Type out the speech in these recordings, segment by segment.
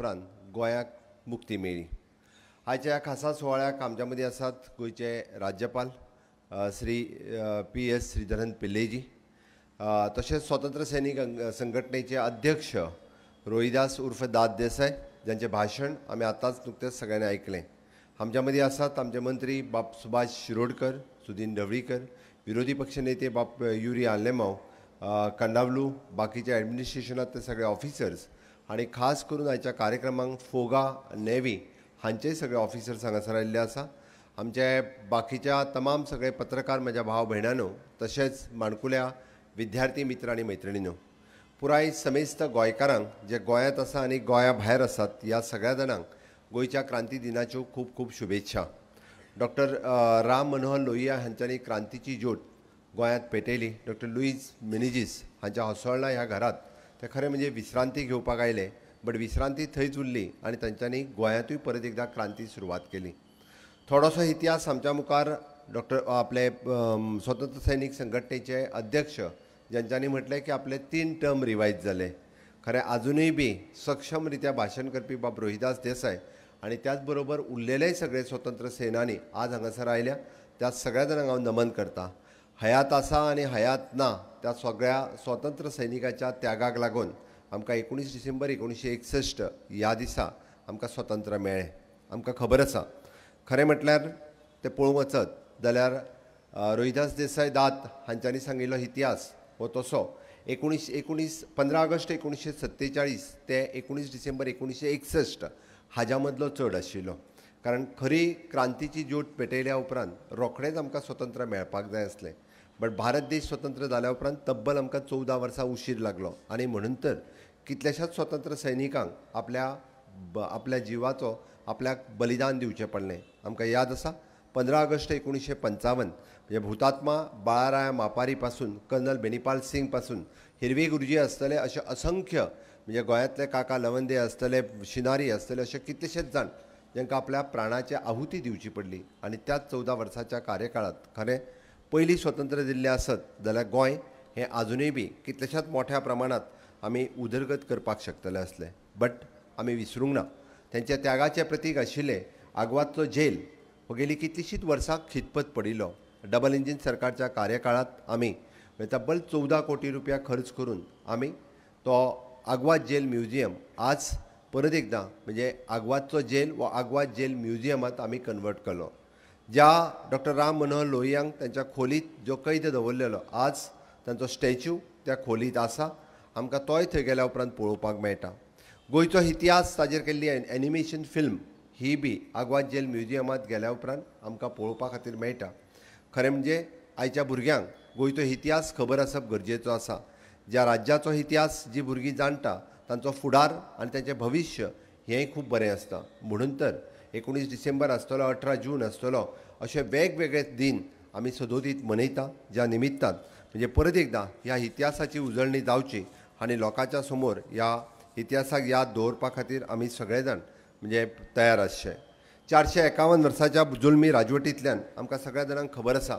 उपरांत गोंयाक मुक्ती मेळ्ळी। आयच्या खासा सुवाळ्याक आमच्या मदीं आसात गोंयचे राज्यपाल श्री PS श्रीधरन पिल्लेजी, तशेंच स्वतंत्र सैनीक संघटनेचे अध्यक्ष रोहिदास उर्फ दाद देसाय, ज्यांचे भाशण आमी आतांच नुकतेंच सगळ्यांनी आयकलें। आमच्या मदीं आसात आमचे मंत्री बाब सुभाष शिरोडकर, सुदीन ढवळीकर, विरोधी पक्ष नेते बाब युरी आल्लेमांव, कंडावलू, बाकीचे ॲडमिनिस्ट्रेशनांतले सगळे ऑफिसर्स आनी खास करून आयच्या कार्यक्रमांक फोगा नेव्ही हांचेय सगळे ऑफिसर्स हांगासर आयिल्ले आसा। आमचे बाकीच्या तमाम सगळे पत्रकार म्हज्या भाव भयणांनो, तशेंच माणकुल्या विद्यार्थी मित्र आनी मैत्रिणींनो, पुराय समेस्त गोंयकारांक जे गोंयांत आसा आनी गोंया भायर आसात ह्या सगळ्या जाणांक गोंयच्या क्रांती दिनाच्यो खूब खूब शुभेच्छा। डॉक्टर राम मनोहर लोहिया हांच्यांनी क्रांतीची ज्योत गोंयांत पेटयली। डॉक्टर लुईस मिनेझीस हांच्या होसोळणा ह्या घरांत ते खरें म्हणजे विश्रांती घेवपाक आयले, बट विश्रांती थंयच उरली आनी तांच्यांनी गोंयांतूय परत एकदा क्रांती सुरवात केली। थोडोसो इतिहास आमच्या मुखार डॉक्टर आपले स्वतंत्र सैनीक संघटनेचे अध्यक्ष ज्यांच्यांनी म्हटलें की आपले 3 टर्म रिवायज जाले। खरें आजुनूय बी सक्षम रित्या भाशण करपी बाब रोहिदास देसाय आनी त्याच बरोबर उरलेलेय सगळे स्वतंत्र सेनानी आज हांगासर आयल्या, त्या सगळ्या जाणांक हांव नमन करतां। हयात आसा आनी हयात ना त्या सगळ्या स्वतंत्र सैनिकाच्या त्यागाक लागून आमकां 19 डिसेंबर 1961 ह्या दिसा आमकां स्वतंत्र मेळ्ळें। आमकां खबर आसा, खरें म्हटल्यार ते पळोवंक वचत जाल्यार रोहिदास देसाय दाद हांच्यांनी सांगिल्लो इतिहास हो तसो 15 ऑगस्ट 1947 ते 19 डिसेंबर 1961 हाज्या मदलो चड आशिल्लो। कारण खरी क्रांतीची ज्योत पेटयल्या उपरांत रोखडेंच आमकां स्वतंत्र मेळपाक जाय आसलें, बट भारत देश स्वतंत्र जाल्या उपरांत तब्बल आमकां 14 वर्सां उशीर लागलो आनी म्हणून तर कितल्याशाच स्वतंत्र सैनिकांक आपल्या जिवाचो आपल्याक बलिदान दिवचें पडलें। आमकां याद आसा 15 ऑगस्ट 1955 म्हणजे भुतात्मा बाळाराया मापारी पासून कर्नल बेनीपाल सिंग पासून हिरवी गुरुजी आसतले अशे असंख्य म्हणजे गोंयांतले काका लवंदे आसतले, शिनारी आसतले, अशे कितलेशेच जाण जांकां आपल्या प्राणाची आहुती दिवची पडली आनी त्याच 14 वर्साच्या कार्यकाळांत खरें पयलीं स्वतंत्र दिल्लें आसत जाल्यार गोंय हें आजुनूय बी कितल्याशाच मोठ्या प्रमाणांत आमी उदरगत करपाक शकतले आसले, बट आमी विसरूंक ना। तेंच्या त्यागाचें प्रतीक आशिल्लें आग्वादचो जेल हो गेली कितलीशींच वर्सां खितपत पडिल्लो। डबल इंजीन सरकारच्या कार्यकाळांत आमी तब्बल 14 कोटी रुपया खर्च करून आमी तो आग्वाद जेल म्युजियम आज परत एकदा म्हणजे आग्वादचो जेल वा आग्वाद जेल म्युजियमांत आमी कन्वर्ट केलो। ज्या डॉक्टर राम मनोहर लोहियांक त्यांच्या खोलीत जो कैद दवरलेलो आज तांचो स्टॅच्यू त्या खोलीत आसा, आमकां तोय थंय गेल्या उपरांत पळोवपाक मेळटा। गोंयचो इतिहास ताजेर केल्ली एनिमेशन फिल्म ही बी आग्वाद जेल म्युजियमांत गेल्या उपरांत आमकां पळोवपा खातीर मेळटा। खरें म्हणजे आयच्या भुरग्यांक गोंयचो इतिहास खबर आसप गरजेचो आसा। ज्या राज्याचो इतिहास जी भुरगीं जाणटा तांचो फुडार आनी तांचें भविश्य हेंय खूब बरें आसता। म्हणून तर 19 डिसेंबर आसतलो, 18 जून आसतलो, अशे वेगवेगळे दिन आमी सदोदीत मनयता, ज्या निमित्तान म्हणजे परत एकदा ह्या इतिहासाची उजळणी जावची आनी लोकांच्या समोर ह्या इतिहासाक याद दवरपा खातीर आमी सगळे जाण म्हणजे तयार आसचे। 451 वर्साच्या जुल्मी राजवटींतल्यान आमकां सगळ्या जाणांक खबर आसा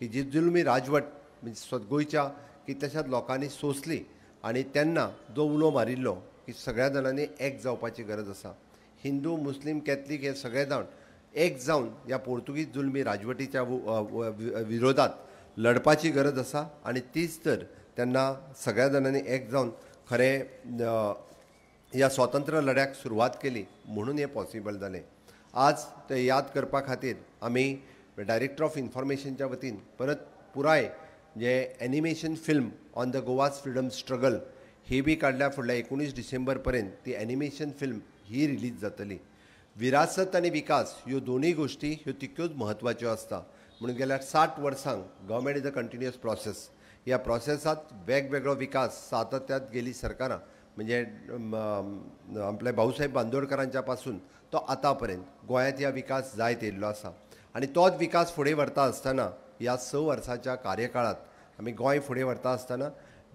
की जी जुल्मी राजवट म्हणजे गोंयच्या कितल्याशाच लोकांनी सोंसली आनी तेन्ना जो उलो मारिल्लो की सगळ्या जाणांनी एक जावपाची गरज आसा। हिंदू, मुस्लीम, कॅथलीक हे सगळे जावन एक जावन ह्या पोर्तुगीज जुल्मी राजवटीच्या विरोधात लढपाची गरज आसा आनी तीच तर तेन्ना सगळ्या जाणांनी एक जावन खरें ह्या स्वातंत्र्य लढ्याक सुरवात केली, म्हणून हें पॉसिबल जालें। आज ते याद करपा खातीर आमी डायरेक्टर ऑफ इन्फॉर्मेशनच्या वतीन परत पुराय जे animation film on the Goa's freedom struggle ही बी काडल्या। फुडल्या 19 डिसेंबर पर्यंत ती एनिमेशन फिल्म ही रिलीज जातली। विरासत आनी विकास ह्यो दोनूय गोश्टी ह्यो तितक्योच म्हत्वाच्यो आसता। म्हणून गेल्या 60 वर्सांक government is a continuous process. ह्या प्रोसेसांत वेगवेगळो विकास सातत्यात गेली सरकारां म्हणजे आपले भाऊसाहेब बांदोडकरांच्या पासून तो आतां पर्यंत गोंयांत ह्या विकास जायत येयल्लो आसा आनी तोच विकास फुडें व्हरता आसतना ह्या 6 वर्साच्या कार्यकाळांत आमी गोंय फुडें व्हरता आसतना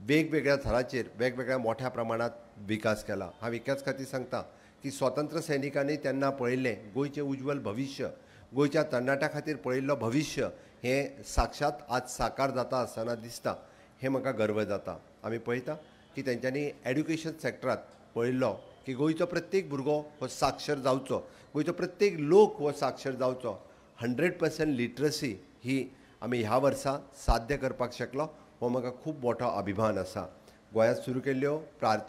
वेगवेगळ्या थराचेर वेगवेगळ्या मोठ्या प्रमाणात विकास केला। हांव विकास खातीर सांगता की स्वतंत्र सैनिकांनी तेन्ना पळयल्लें गोंयचें उज्वल भविश्य, गोंयच्या तरणाट्या खातीर पळयल्लो भविश्य हें साक्षात आज साकार जाता आसतना दिसता, हें म्हाका गर्व जाता। आमी पळयता की तेंच्यांनी एड्युकेशन सॅक्टरांत पळयल्लो की गोंयचो प्रत्येक भुरगो हो साक्षर जावचो, गोंयचो प्रत्येक लोक हो साक्षर जावचो. 100% लिटरसी ही आमी ह्या वर्सा साध्य करपाक शकलो, हो म्हाका खूब मोठो अभिमान आसा. गोंयांत सुरू केल्ल्यो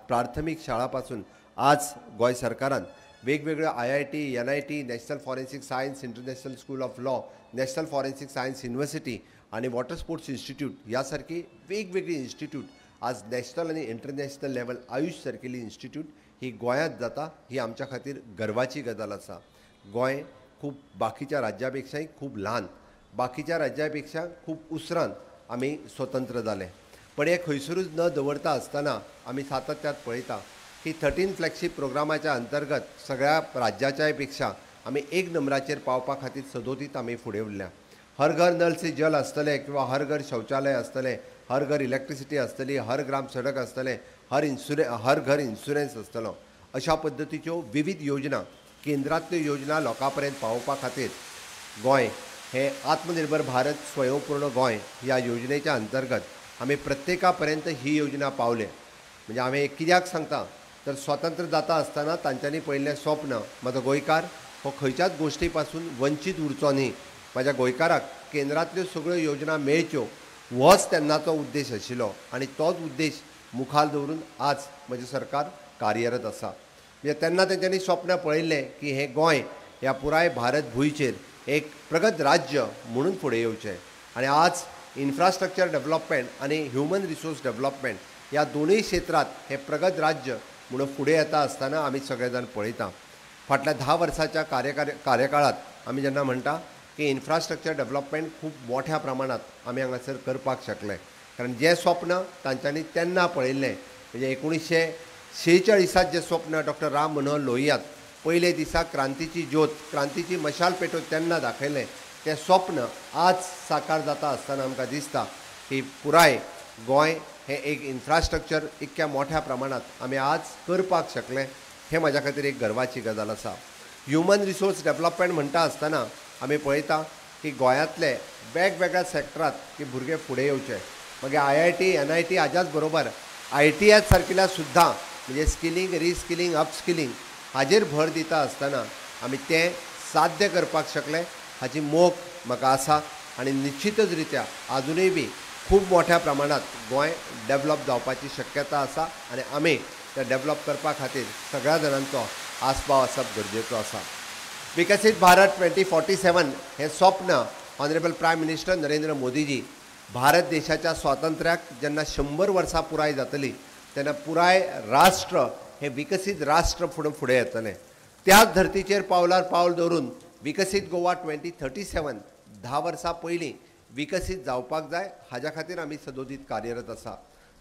प्राथमीक शाळा पासून आज गोंय सरकारान वेगवेगळ्यो IIT, NIT, national forensic science, international school of law, national forensic science university आणि वॉटर स्पोर्ट्स इन्स्टिट्यूट ह्या सारकी वेगवेगळी इन्स्टिट्यूट आज नॅशनल आणि इंटरनॅशनल लेवल आयुष सारकेली इन्स्टिट्यूट ही गोंयांत जाता, ही आमच्या खातीर गर्वाची गजाल आसा. गोंय खूब बाकीच्या राज्यां खूब ल्हान, बाकीच्या राज्यां खूब उसरान आमी स्वतंत्र जाले. पण हे खंयसरूच न दवरता आसतना आमी सातत्यात पळयता की 13 फ्लॅगशीप प्रोग्रामाच्या अंतर्गत सगळ्या राज्याच्याय पेक्षा आमी एक नंबराचेर पावपा खातीर सदोतीत आमी फुडें उरल्या. हर घर नल से जल आसतले किंवा हर घर शौचालय आसतले, हर घर इलेक्ट्रिसिटी आसतली, हर ग्राम सडक आसतले, हर घर इन्शुरन्स आसतलो. अशा पद्दतीच्यो विविध योजना, केंद्रांतल्यो योजना लोकां पर्यंत पावोवपा खातीर गोंय हे आत्मनिर्भर भारत स्वयंपूर्ण गोंय ह्या योजनेच्या अंतर्गत आमी प्रत्येका पर्यंत ही योजना पावले. म्हणजे हांवें कित्याक सांगता तर स्वतंत्र जाता आसतना तांच्यांनी पळयल्लें स्वप्न, म्हाजो गोंयकार हो खंयच्याच गोश्टी पासून वंचीत उरचो न्ही, म्हाज्या गोंयकाराक केंद्रांतल्यो सगळ्यो योजना मेळच्यो, होच तेन्नाचो उद्देश आशिल्लो आनी तोच उद्देश मुखार दवरून आज म्हजें सरकार कार्यरत आसा. म्हणजे तेन्ना तेंच्यांनी स्वप्न पळयल्लें की हें गोंय ह्या पुराय भारत भुंयचेर एक प्रगत राज्य म्हणून फुडें येवचें. आनी आज इन्फ्रास्ट्रक्चर डेव्हलपमेंट आनी ह्युमन रिसोर्स डेव्हलपमेंट ह्या दोनूय क्षेत्रांत हे प्रगत राज्य म्हणून फुडें येता आसतना आमी सगळे जाण पळयता. फाटल्या 10 वर्साच्या कार्यकाळात आमी जेन्ना म्हणटा की इन्फ्रास्ट्रक्चर डेव्हलपमेंट खूब मोठ्या प्रमाणात आमी हांगासर करपाक शकले. कारण जें स्वप्न तांच्यांनी तेन्ना पळयल्लें, म्हणजे 1946 जें स्वप्न डॉक्टर राम मनोहर लोहियात पयले दिसा क्रांतीची ज्योत, क्रांतीची मशाल पेटोवन तेन्ना दाखयलें, तें स्वप्न आज साकार जाता आसतना आमकां दिसता की पुराय गोंय हें एक इन्फ्रास्ट्रक्चर इतक्या मोठ्या प्रमाणात आमी आज करपाक शकले, हें म्हाज्या खातीर एक गर्वाची गजाल आसा. ह्युमन रिसोर्स डेव्हलपमेंट म्हणटा आसतना आमी पळयता की गोंयांतले वेगवेगळ्या सॅक्टरांत की भुरगे फुडें येवचे. मागीर IIT, NIT हाच्याच बरोबर ITS सारकिल्या सुद्दां म्हणजे स्किलींग, रिस्किलींग, अपस्किलींग हाजेर भर दिता आसतना आमी तें साध्य करपाक शकले हाची मोख म्हाका आसा. आनी निश्चितच रित्या आजुनूय बी खूब मोठ्या प्रमाणात गोंय डेव्हलप जावपाची शक्यता आसा आनी आमी तें डेव्हलप करपा खातीर सगळ्या जाणांचो आस्पाव आसप गरजेचो आसा. विकसीत भारत 2047 हें स्वप्न honourable prime minister Narendra Modiji Bharat देशाच्या स्वातंत्र्याक जेन्ना 100 वर्सां पुराय जातली तेन्ना पुराय राष्ट्र हें विकसीत राष्ट्र फुडें येतलें. त्याच धर्तीचेर पावलार पावल दवरून विकसीत गोवा 2037 10 वर्सां पयलीं विकसीत जावपाक जाय हाज्या खातीर आमी सदोदीत कार्यरत आसा.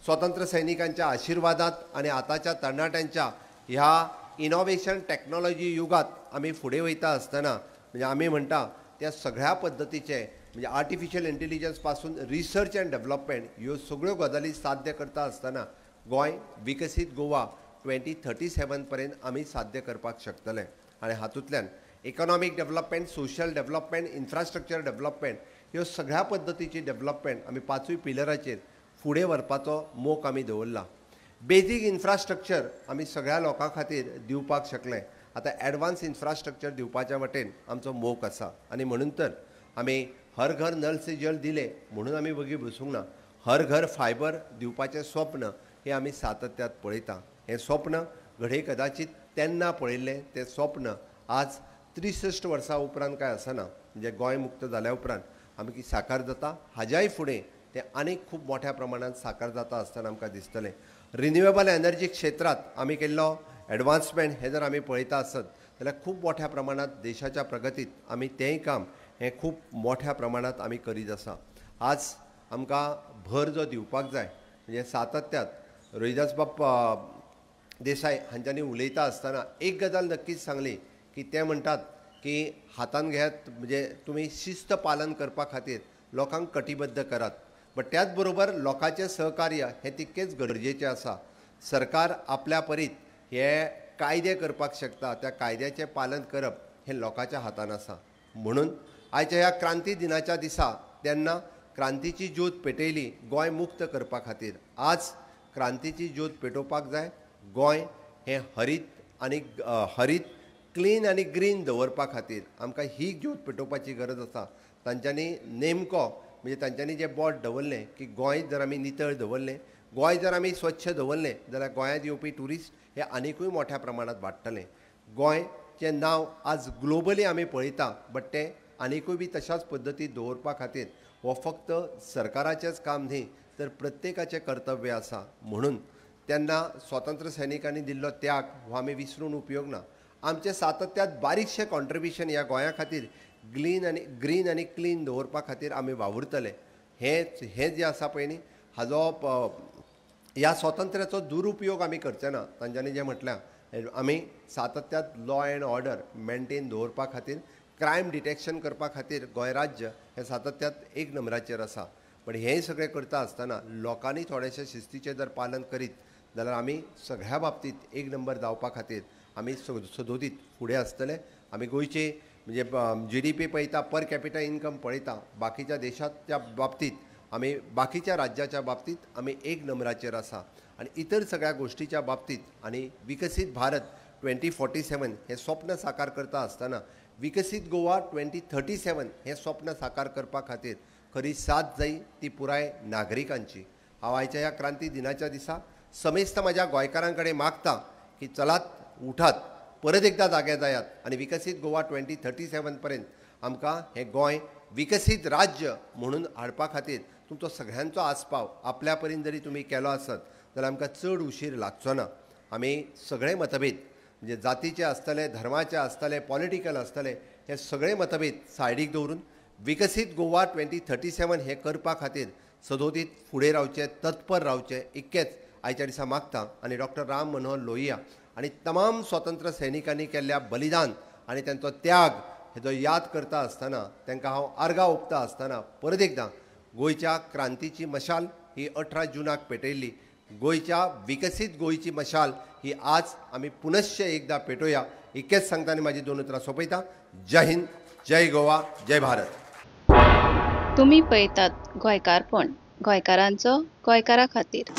स्वतंत्र सैनिकांच्या आशिर्वादांत आनी आतांच्या तरणाट्यांच्या ह्या इनोव्हेशन टेक्नॉलॉजी युगात आमी फुडें वयता आसतना म्हणजे आमी म्हणटा त्या सगळ्या पद्दतीचे म्हणजे आर्टिफिशियल इंटेलिजन्स पासून रिसर्च एंड डेव्हलपमेंट ह्यो सगळ्यो गजाली साध्य करता आसतना गोंय विकसीत गोवा 2037 पर्यंत आमी साध्य करपाक शकतले. आनी हातूंतल्यान economic development, social development, infrastructure development ह्यो सगळ्या पद्दतीची डेव्हलपमेंट आमी 5 पिलराचेर फुडें व्हरपाचो मोख आमी दवरला. बेजीक इन्फ्रास्ट्रक्चर आमी सगळ्या लोकां खातीर दिवपाक शकले. आतां एडवान्स इन्फ्रास्ट्रक्चर दिवपाच्या वटेन आमचो मोख आसा आनी म्हणून तर आमी हर घर नल से जल दिले म्हणून आमी वगी बसूंक ना. हर घर फायबर दिवपाचें स्वप्न हें आमी सातत्यात पळयता. हें स्वप्न घडये कदाचित तेन्ना पळयल्लें तें स्वप्न आज 63 वर्सां उपरांत काय आसना, म्हणजे गोंय मुक्त जाल्या उपरांत आमकां साकार जाता. हाज्याय फुडें तें आनीक खूब मोठ्या प्रमाणांत साकार जाता आसतना आमकां दिसतलें. रिन्युएबल एनर्जी क्षेत्रांत आमी केल्लो एडवान्समेंट हें जर आमी पळयता आसत जाल्यार खूब मोठ्या प्रमाणांत देशाच्या प्रगतीत आमी तेंय काम हें खूब मोठ्या प्रमाणांत आमी करीत आसा. आज आमकां भर जो दिवपाक जाय म्हणजे सातत्यात रोहिदास बाप्पा देसाय हांच्यांनी उलयता आसतना एक गजाल नक्कीच सांगली की ते म्हणटात की हातान घेयात म्हणजे तुमी शिस्त पालन करपा खातीर लोकांक कटिबद्ध करात. बट त्याच बरोबर लोकांचें सहकार्य हें तितकेंच गरजेचें आसा. सरकार आपल्या परीत हे कायदे करपाक शकता, त्या कायद्याचें पालन करप हें लोकांच्या हातान आसा. म्हणून आयच्या ह्या क्रांती दिनाच्या दिसा तेन्ना क्रांतीची ज्योत पेटयली गोंय मुक्त करपा खातीर. आज क्रांतीची ज्योत पेटोवपाक जाय. गोंय हें हरीत आनी हरीत क्लीन आनी ग्रीन दवरपा खातीर आमकां ही ज्योत पेटोवपाची गरज आसा. तांच्यांनी नेमको म्हणजे तांच्यांनी जे बोट दवरलें की गोंय जर आमी नितळ दवरलें, गोंय जर आमी स्वच्छ दवरलें जाल्यार गोंयांत येवपी ट्युरिस्ट हे आनिकूय मोठ्या प्रमाणात वाडटलें. गोंयचें नांव आज ग्लोबली आमी पळयता, बट तें आनिकूय बी तशाच पद्दतीन दवरपा खातीर हो फक्त सरकाराचेंच काम न्ही, तर प्रत्येकाचें कर्तव्य आसा. म्हणून तेन्ना स्वातंत्र्य सैनिकांनी दिल्लो त्याग हो आमी विसरून उपयोग ना. आमचे सातत्यात बारीकशें कॉन्ट्रिब्युशन ह्या गोंया खातीर ग्रीन आनी क्लीन दवरपा खातीर आमी वावुरतले. हें जें आसा पळय न्ही, हाजो ह्या स्वातंत्र्याचो दुरुपयोग आमी करचे ना. तांच्यांनी जें म्हटल्यार आमी सातत्यात लॉ एंड ऑर्डर मेनटेन दवरपा खातीर, क्रायम डिटेक्शन करपा खातीर गोंय राज्य हें सातत्यात एक नंबराचेर आसा. पण हें सगळें करता आसतना लोकांनी थोडेशें शिस्तीचें जर पालन करीत जाल्यार आमी सगळ्या बाबतींत एक नंबर जावपा खातीर आमी सदोदीत फुडें आसतले. आमी गोंयचे म्हणजे GDP पळयता, पर कॅपिटा इन्कम पळयता, बाकीच्या देशाच्या बाबतींत आमी बाकीच्या राज्याच्या बाबतींत आमी एक नंबराचेर आसा. आनी इतर सगळ्या गोश्टीच्या बाबतींत आनी विकसीत भारत 2047 हें स्वप्न साकार करता आसतना विकसीत गोवा 2037 हें स्वप्न साकार करपा खातीर खरी साथ जायी ती पुराय नागरिकांची. हांव आयच्या ह्या क्रांती दिनाच्या दिसा समेस्त म्हाज्या गोंयकारां कडेन मागता की चलात, उठात, परत एकदा जागे जायात आनी विकसीत गोवा 2037 पर्यंत आमकां हें गोंय विकसीत राज्य म्हणून हाडपा खातीर तुमचो सगळ्यांचो आस्पाव आपल्या परीन जरी तुमी केलो आसत जाल्यार आमकां चड उशीर लागचो ना. आमी सगळे मतभेद म्हणजे जातीचे आसतले, धर्माचे आसतले, पॉलिटिकल आसतले, हे सगळे मतभेद सायडीक दवरून विकसीत गोवा 2037 हें करपा खातीर सदोदीत फुडें रावचे, तत्पर रावचे, इतकेंच आयच्या दिसा मागता. आनी डॉक्टर राम मनोहर लोहिया आनी तमाम स्वातंत्र्य सैनिकांनी केल्ल्या बलिदान आनी तांचो त्याग हेजो याद करता आसतना तांकां हांव आर्गां ओंपता आसतना परत एकदां गोंयच्या क्रांतीची मशाल ही 18 जुनाक पेटयल्ली. गोंयच्या विकसीत गोंयची मशाल ही आज आमी पुनश्च एकदां पेटोवया. इतकेंच सांगता आनी म्हाजी 2 उतरां सोंपयता. जय हिंद, जय गोवा, जय भारत. तुम्ही पळयतात गोंयकारपण, गोंयकारांचो गोंयकारा खातीर.